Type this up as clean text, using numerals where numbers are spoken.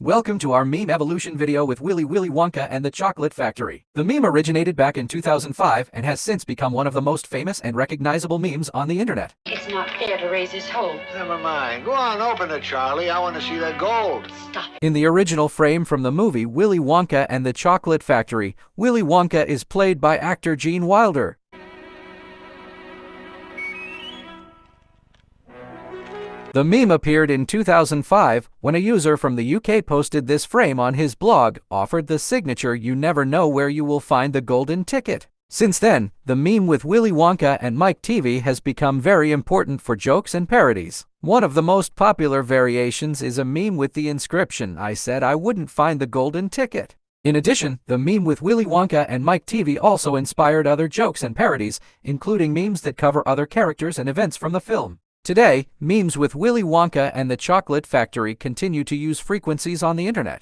Welcome to our meme evolution video with Willy Wonka and the Chocolate Factory. The meme originated back in 2005 and has since become one of the most famous and recognizable memes on the internet. It's not fair to raise his hopes. Never mind. Go on, open it, Charlie. I want to see that gold. Stop it. In the original frame from the movie Willy Wonka and the Chocolate Factory, Willy Wonka is played by actor Gene Wilder. The meme appeared in 2005 when a user from the UK posted this frame on his blog, offered the signature "You never know where you will find the golden ticket." Since then, the meme with Willy Wonka and Mike TV has become very important for jokes and parodies. One of the most popular variations is a meme with the inscription, "I said I wouldn't find the golden ticket." In addition, the meme with Willy Wonka and Mike TV also inspired other jokes and parodies, including memes that cover other characters and events from the film. Today, memes with Willy Wonka and the Chocolate Factory continue to use frequencies on the internet.